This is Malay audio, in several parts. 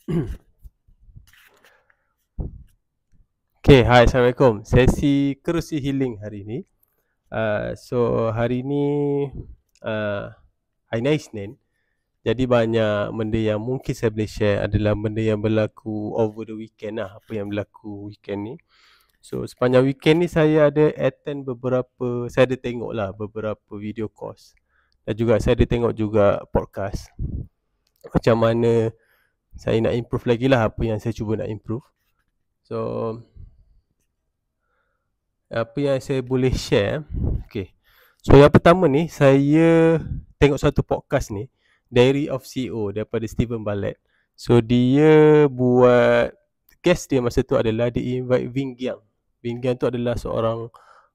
Okay, hai, Assalamualaikum. Sesi kerusi healing hari ni. So hari ni hari Isnin. Jadi banyak benda yang mungkin saya boleh share adalah benda yang berlaku over the weekend lah. Apa yang berlaku weekend ni. So sepanjang weekend ni saya ada attend saya ada tengok lah beberapa video course. Dan juga saya ada tengok juga podcast. Macam mana saya nak improve lagi lah apa yang saya cuba nak improve. So apa yang saya boleh share. Okay. So yang pertama ni, saya tengok satu podcast ni, Diary of CEO daripada Stephen Bartlett. So dia buat, guest dia masa tu adalah dia invite Wing Yang. Wing Yang tu adalah seorang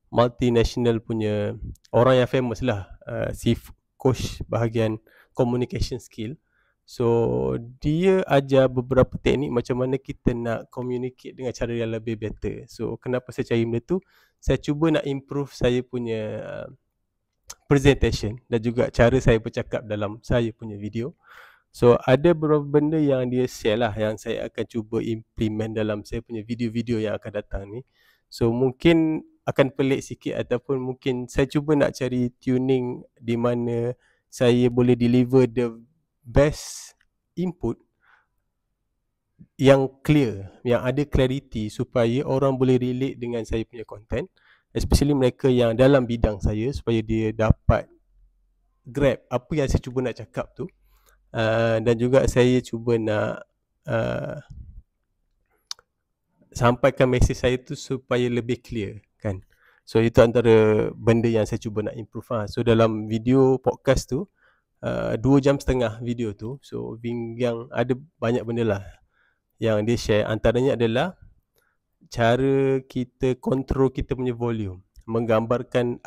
multinational punya orang yang famous lah, coach bahagian communication skill. So dia ajar beberapa teknik macam mana kita nak communicate dengan cara yang lebih better. So kenapa saya cari benda tu, saya cuba nak improve saya punya presentation dan juga cara saya bercakap dalam saya punya video. So ada beberapa benda yang dia share lah yang saya akan cuba implement dalam saya punya video-video yang akan datang ni. So mungkin akan pelik sikit ataupun mungkin saya cuba nak cari tuning di mana saya boleh deliver the best input yang clear, yang ada clarity supaya orang boleh relate dengan saya punya content, especially mereka yang dalam bidang saya, supaya dia dapat grab apa yang saya cuba nak cakap tu. Dan juga saya cuba nak sampaikan mesej saya tu supaya lebih clear kan. So itu antara benda yang saya cuba nak improve lah. So dalam video podcast tu 2.5 jam video tu, so yang ada banyak benda lah yang dia share. Antaranya adalah cara kita control kita punya volume, menggambarkan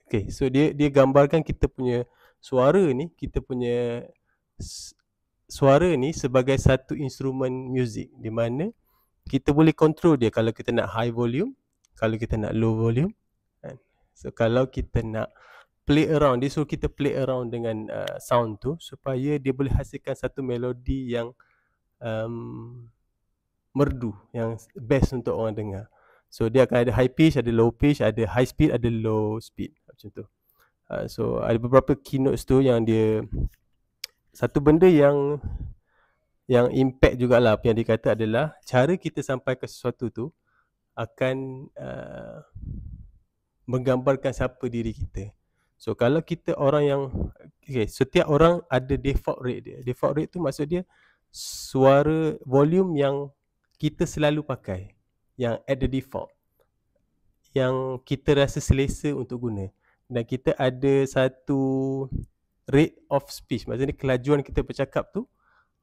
okay, so dia gambarkan kita punya suara ni, kita punya suara ni sebagai satu instrumen muzik di mana kita boleh control dia kalau kita nak high volume, kalau kita nak low volume kan. So kalau kita nak play around, dia suruh kita play around dengan sound tu supaya dia boleh hasilkan satu melodi yang merdu, yang best untuk orang dengar. So dia akan ada high pitch, ada low pitch, ada high speed, ada low speed macam tu. So ada beberapa keynotes tu yang dia, satu benda yang impact jugalah apa yang dia kata adalah cara kita sampaikan sesuatu tu akan menggambarkan siapa diri kita. So kalau kita orang yang, okay, setiap orang ada default rate dia. Default rate tu maksud dia suara volume yang kita selalu pakai, yang at the default, yang kita rasa selesa untuk guna. Dan kita ada satu rate of speech, maksudnya kelajuan kita bercakap tu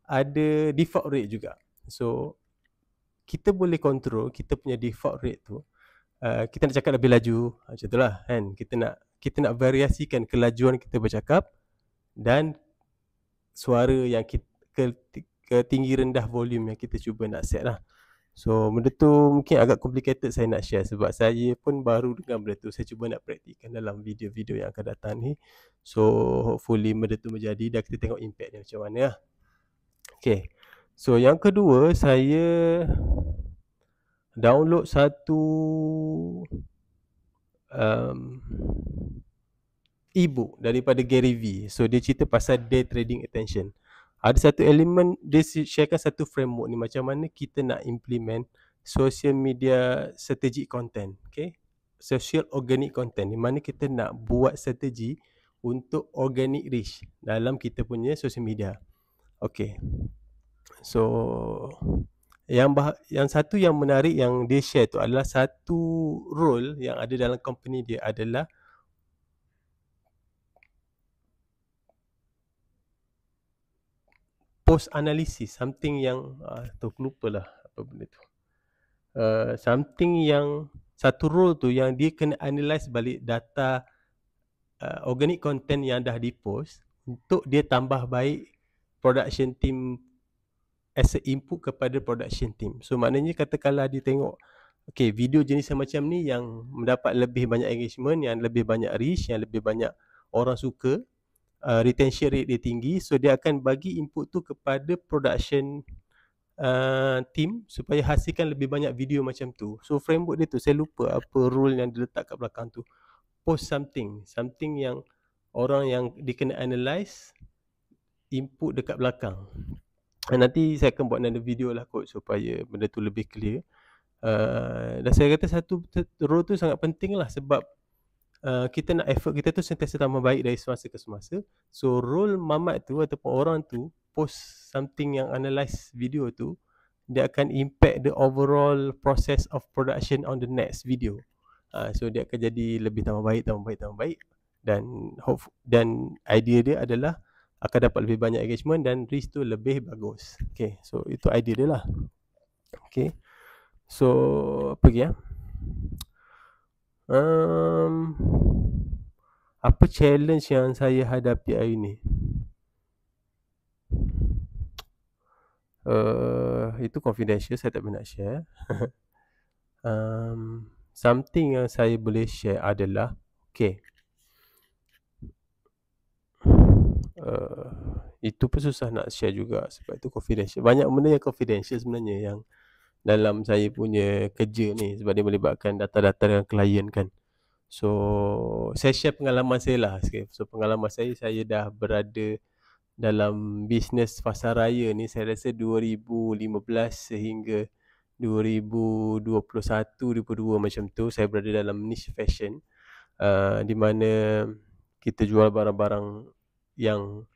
ada default rate juga. So kita boleh control kita punya default rate tu. Kita nak cakap lebih laju, macam tu lah kan. Kita nak variasikan kelajuan kita bercakap dan suara yang ke tinggi rendah volume yang kita cuba nak set lah. So benda tu mungkin agak complicated saya nak share sebab saya pun baru dengan benda tu. Saya cuba nak praktikkan dalam video-video yang akan datang ni. So hopefully benda tu menjadi dan kita tengok impact dia macam mana lah. Okay, so yang kedua, saya download satu e-book daripada Gary V. So dia cerita pasal day trading attention. Ada satu elemen, dia sharekan satu framework ni macam mana kita nak implement social media strategic content. Okay, social organic content, di mana kita nak buat strategi untuk organic reach dalam kita punya social media. Okay, so yang satu yang menarik yang dia share tu adalah satu role yang ada dalam company dia adalah post analysis, something yang tu lupa lah apa benda tu, something yang satu role tu yang dia kena analyse balik data organic content yang dah dipost untuk dia tambah baik production team as a input kepada production team. So maknanya katakanlah dia tengok, okay, video jenis macam ni yang mendapat lebih banyak engagement, yang lebih banyak reach, yang lebih banyak orang suka, retention rate dia tinggi, so dia akan bagi input tu kepada production team supaya hasilkan lebih banyak video macam tu. So framework dia tu saya lupa apa rule yang diletak kat belakang tu. Post something yang orang yang dia kena analyse input dekat belakang. Nanti saya akan buat another video lah kot supaya benda tu lebih clear. Dan saya kata satu role tu sangat penting lah sebab kita nak effort kita tu sentiasa tambah baik dari semasa ke semasa. So role mamat tu ataupun orang tu post something yang analyse video tu, dia akan impact the overall process of production on the next video. So dia akan jadi lebih tambah baik dan idea dia adalah akan dapat lebih banyak engagement dan reach tu lebih bagus. Okay, so itu idea dia lah. Okay, so apa lagi ya? Apa challenge yang saya hadapi hari ni? Itu confidential, saya tak boleh nak share. Something yang saya boleh share adalah itu pun susah nak share juga sebab itu confidential. Banyak benda yang confidential sebenarnya yang dalam saya punya kerja ni sebab dia melibatkan data-data dengan klien kan. So saya share pengalaman saya lah sikit. So pengalaman saya dah berada dalam bisnes pasaraya ni saya rasa 2015 sehingga 2021, 2022 macam tu saya berada dalam niche fashion, di mana kita jual barang-barang yang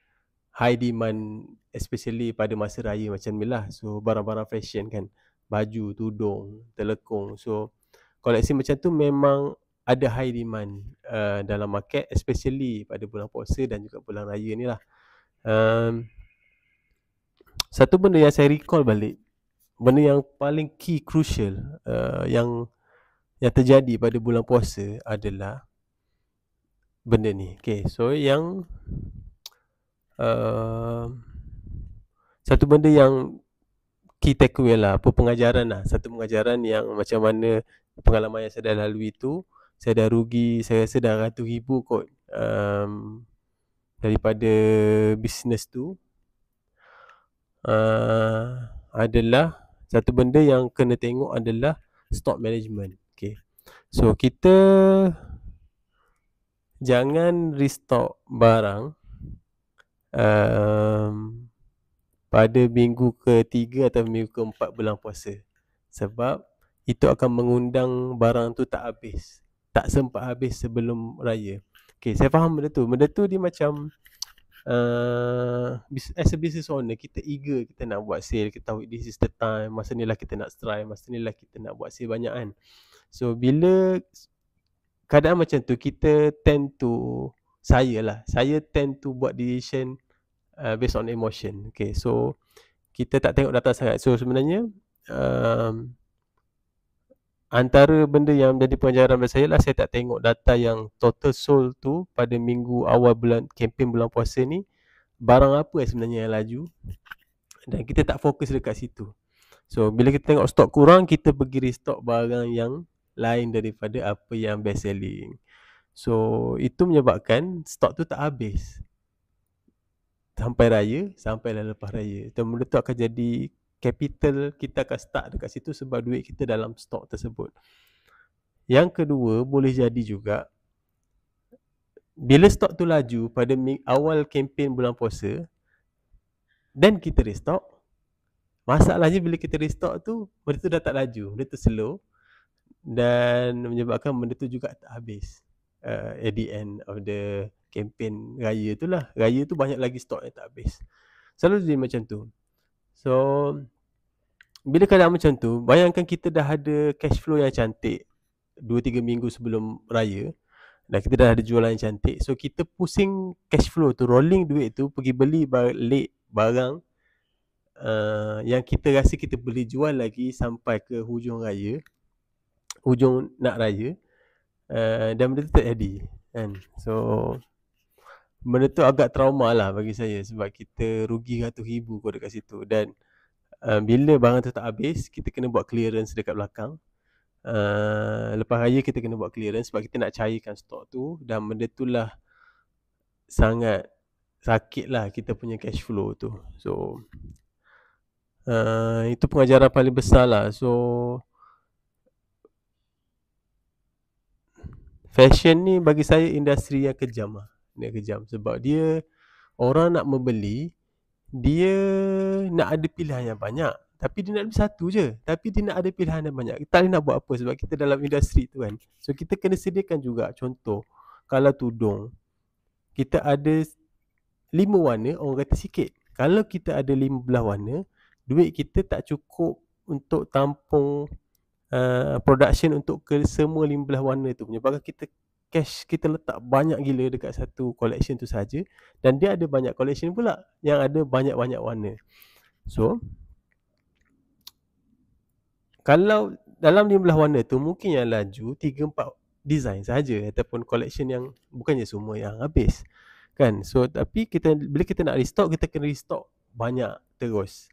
high demand especially pada masa raya macam ni lah. So barang-barang fashion kan, baju, tudung, telekung. So koleksi macam tu memang ada high demand dalam market especially pada bulan puasa dan juga bulan raya ni lah. Satu benda yang saya recall balik, benda yang paling key crucial yang terjadi pada bulan puasa adalah benda ni. Okay, so yang satu benda yang key takeaway lah, apa pengajaran lah, satu pengajaran yang macam mana pengalaman yang saya dah lalui tu, saya dah rugi, saya rasa dah ratus ribu kot daripada bisnes tu, adalah satu benda yang kena tengok adalah stock management. Okay, so kita jangan restock barang pada minggu ke-3 atau minggu ke-4 bulan puasa sebab itu akan mengundang barang tu tak habis, tak sempat habis sebelum raya. Okay, saya faham benda tu dia macam as a business owner, kita eager, kita nak buat sale, kita tahu this is the time, masa ni lah kita nak strike, masa ni lah kita nak buat sale banyak kan. So bila keadaan macam tu, kita saya tend to buat decision based on emotion. Okay, so kita tak tengok data sangat. So sebenarnya antara benda yang menjadi pengajaran bagi saya lah, saya tak tengok data yang total sold tu pada minggu awal bulan kempen bulan puasa ni, barang apa sebenarnya yang laju, dan kita tak fokus dekat situ. So bila kita tengok stok kurang, kita pergi restock barang yang lain daripada apa yang best selling. So itu menyebabkan stok tu tak habis sampai raya, sampai lepas raya. Dan benda tu akan jadi capital kita akan start dekat situ sebab duit kita dalam stok tersebut. Yang kedua, boleh jadi juga bila stok tu laju pada awal kempen bulan puasa dan kita restock, masalahnya bila kita restock tu, benda tu dah tak laju, benda tu slow dan menyebabkan benda tu juga tak habis at the end of the kempen raya tu lah. Raya tu banyak lagi stok yang tak habis. Selalu jadi macam tu. So bila keadaan macam tu, bayangkan kita dah ada cash flow yang cantik 2-3 minggu sebelum raya dan kita dah ada jualan yang cantik. So kita pusing cash flow tu, rolling duit tu pergi beli balik barang yang kita rasa kita boleh jual lagi sampai ke hujung raya, hujung nak raya, dan benda tu tak jadi kan. So benda tu agak trauma lah bagi saya sebab kita rugi ratus ribu kot dekat situ. Dan bila barang tu tak habis, kita kena buat clearance dekat belakang. Lepas raya kita kena buat clearance sebab kita nak cairkan stok tu, dan benda tu lah sangat sakit lah kita punya cash flow tu. So Itu pengajaran paling besar lah. So fashion ni bagi saya industri yang kejam lah. Dia kejam sebab dia orang nak membeli, dia nak ada pilihan yang banyak. Tapi dia nak beli satu je. Tapi dia nak ada pilihan yang banyak. Kita tak boleh nak buat apa sebab kita dalam industri tu kan. So kita kena sediakan juga. Contoh, kalau tudung, kita ada 5 warna, orang kata sikit. Kalau kita ada 15 warna, duit kita tak cukup untuk tampung production untuk ke semua 15 warna tu. Menyebabkan kita cash kita letak banyak gila dekat satu collection tu saja, dan dia ada banyak collection pula yang ada banyak-banyak warna. So kalau dalam 15 warna tu mungkin yang laju 3-4 design saja ataupun collection yang bukannya semua yang habis kan. So tapi bila kita nak restock, kita kena restock banyak terus.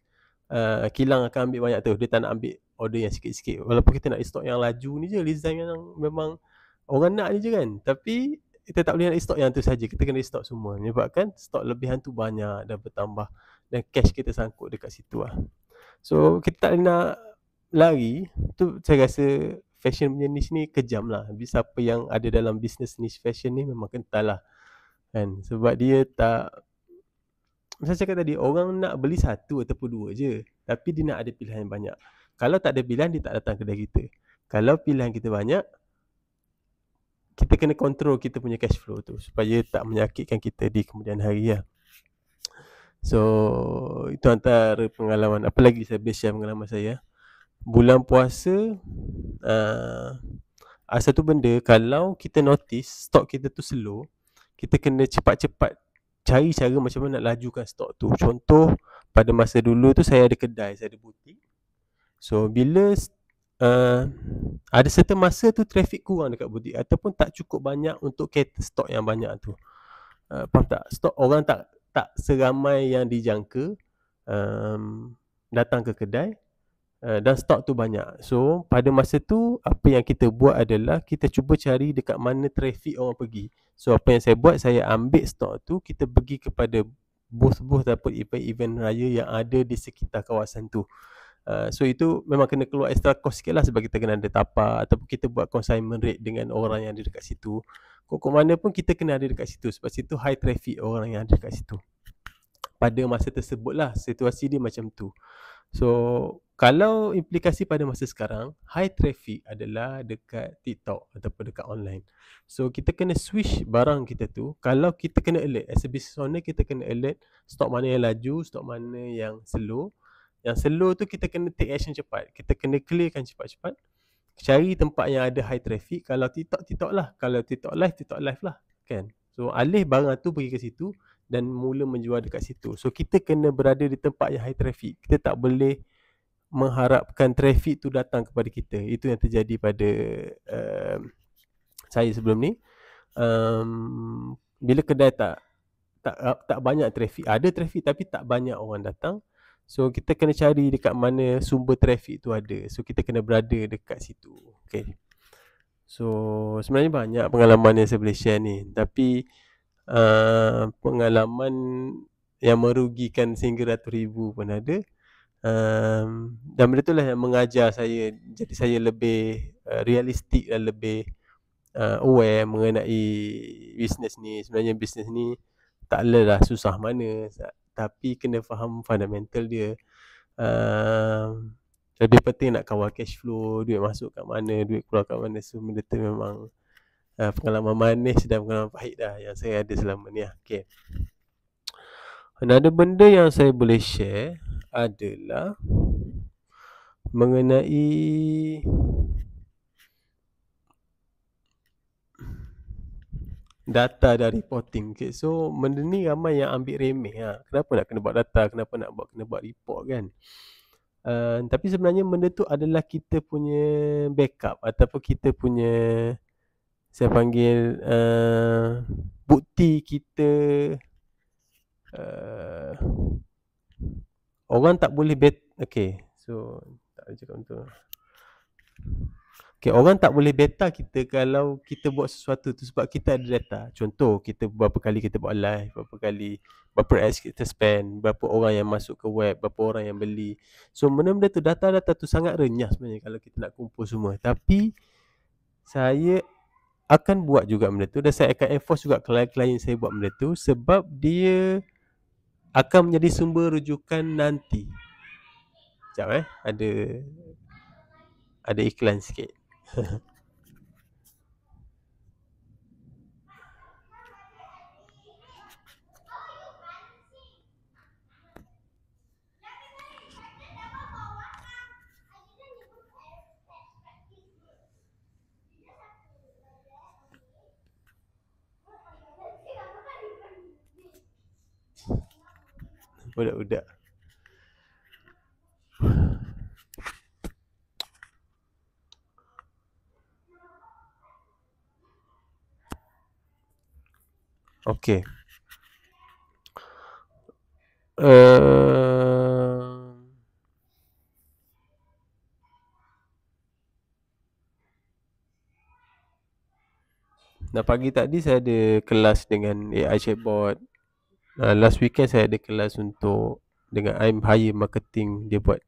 Kilang akan ambil banyak tu, dia tak nak ambil order yang sikit-sikit. Walaupun kita nak restock yang laju ni je, design yang memang orang nak ni je kan. Tapi kita tak boleh nak restock yang tu saja, kita kena restock semua. Menyebabkan stok lebihan tu banyak dan bertambah, dan cash kita sangkut dekat situ lah. So kita tak boleh nak lari. Tu saya rasa fashion punya niche ni kejam lah. Siapa yang ada dalam business niche fashion ni memang kental lah kan. Sebab dia tak, macam saya cakap tadi, orang nak beli satu ataupun dua je, tapi dia nak ada pilihan yang banyak. Kalau tak ada pilihan, dia tak datang kedai kita. Kalau pilihan kita banyak, kita kena kontrol kita punya cash flow tu supaya tak menyakitkan kita di kemudian hari lah. So itu antara pengalaman. Apa lagi saya boleh share pengalaman saya. Bulan puasa, satu benda, kalau kita notice stok kita tu slow, kita kena cepat-cepat cari cara macam mana nak lajukan stok tu. Contoh, pada masa dulu tu saya ada kedai, saya ada butik. So bila ada certain masa tu traffic kurang dekat butik ataupun tak cukup banyak untuk cater stok yang banyak tu. Faham tak? Stok orang tak seramai yang dijangka datang ke kedai, dan stok tu banyak. So pada masa tu apa yang kita buat adalah kita cuba cari dekat mana traffic orang pergi. So apa yang saya buat, saya ambil stok tu, kita pergi kepada booth-booth ataupun event-event raya yang ada di sekitar kawasan tu. So itu memang kena keluar extra cost sikit lah sebab kita kena ada tapak ataupun kita buat consignment rate dengan orang yang ada dekat situ. Kok mana pun kita kena ada dekat situ sebab situ high traffic orang yang ada dekat situ. Pada masa tersebut lah situasi dia macam tu. So kalau implikasi pada masa sekarang, high traffic adalah dekat TikTok ataupun dekat online. So kita kena switch barang kita tu. Kalau kita kena alert, as a business owner kita kena alert stok mana yang laju, stok mana yang slow. Yang slow tu kita kena take action cepat. Kita kena clearkan cepat-cepat. Cari tempat yang ada high traffic. Kalau TikTok lah. Kalau TikTok live lah kan. So alih barang tu pergi ke situ dan mula menjual dekat situ. So kita kena berada di tempat yang high traffic. Kita tak boleh mengharapkan traffic tu datang kepada kita. Itu yang terjadi pada saya sebelum ni. Bila kedai tak banyak traffic, ada traffic tapi tak banyak orang datang. So kita kena cari dekat mana sumber traffic tu ada. So kita kena berada dekat situ. Okay. So sebenarnya banyak pengalaman yang saya boleh share ni. Tapi pengalaman yang merugikan sehingga ratus ribu pun ada. Dan benda itulah yang mengajar saya. Jadi saya lebih realistik dan lebih aware mengenai bisnes ni. Sebenarnya bisnes ni taklah susah mana, tapi kena faham fundamental dia. Lebih penting nak kawal cash flow, duit masuk kat mana, duit keluar kat mana. So benda tu memang pengalaman manis dan pengalaman pahit dah yang saya ada selama ni lah. Okay. Ada benda yang saya boleh share adalah mengenai data dan reporting. Okay. So benda ni ramai yang ambil remeh lah. Kenapa nak kena buat data, kenapa nak kena buat report kan. Tapi sebenarnya benda tu adalah kita punya backup ataupun kita punya, saya panggil bukti kita. Orang tak boleh okay. So tak boleh cakap betul. Okay, orang tak boleh beta kita kalau kita buat sesuatu tu sebab kita ada data. Contoh, kita berapa kali kita buat live, berapa ads kita spend, berapa orang yang masuk ke web, berapa orang yang beli. So benda-benda tu, data-data tu sangat renyah sebenarnya kalau kita nak kumpul semua. Tapi saya akan buat juga benda tu dan saya akan enforce juga klien-klien saya buat benda tu sebab dia akan menjadi sumber rujukan nanti. Sekejap ada iklan sikit. Budak-budak. Okay. Nah, pagi tadi saya ada kelas dengan AI chatbot. Last weekend saya ada kelas dengan I'm Hire Marketing. Dia buat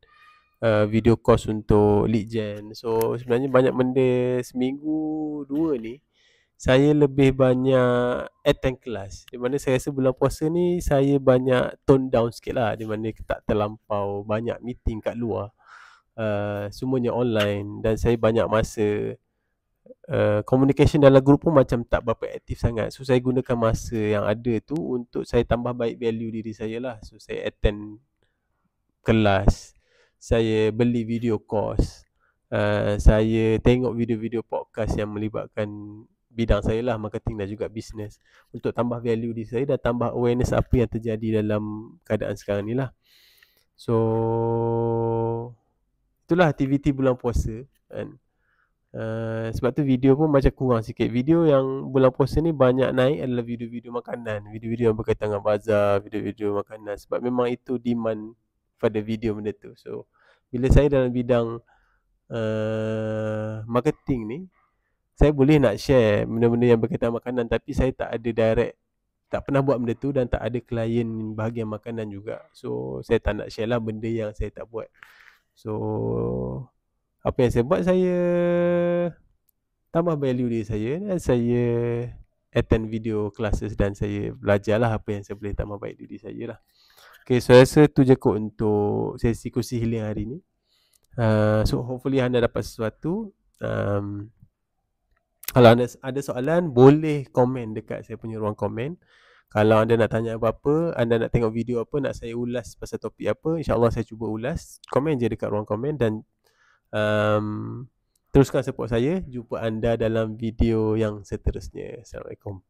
video course untuk lead gen. So sebenarnya banyak benda. Seminggu 2 ni saya lebih banyak attend kelas. Di mana saya rasa bulan puasa ni saya banyak tone down sikit lah. Di mana tak terlampau banyak meeting kat luar. Semuanya online dan saya banyak masa. Communication dalam grup pun macam tak berapa aktif sangat. So saya gunakan masa yang ada tu untuk saya tambah baik value diri saya lah. So saya attend kelas, saya beli video course, saya tengok video-video podcast yang melibatkan bidang saya lah, marketing dan juga business, untuk tambah value diri saya dan tambah awareness apa yang terjadi dalam keadaan sekarang ni lah. So itulah aktiviti bulan puasa kan. Sebab tu video pun macam kurang sikit. Video yang bulan puasa ni banyak naik adalah video-video makanan, video-video yang berkaitan dengan bazar, video-video makanan. Sebab memang itu demand pada video benda tu. So bila saya dalam bidang marketing ni, saya boleh nak share benda-benda yang berkaitan makanan, tapi saya tak ada direct, tak pernah buat benda tu dan tak ada klien bahagian makanan juga. So saya tak nak share lah benda yang saya tak buat. So apa yang saya buat, saya tambah value diri saya dan saya attend video classes dan saya belajarlah apa yang saya boleh tambah baik diri saya lah. Okay, so saya rasa tu je kot untuk sesi kursi healing hari ni. So hopefully anda dapat sesuatu. Kalau anda ada soalan, boleh komen dekat saya punya ruang komen. Kalau anda nak tanya apa-apa, anda nak tengok video apa, nak saya ulas pasal topik apa, InsyaAllah saya cuba ulas. Komen je dekat ruang komen dan teruskan support saya. Jumpa anda dalam video yang seterusnya. Assalamualaikum.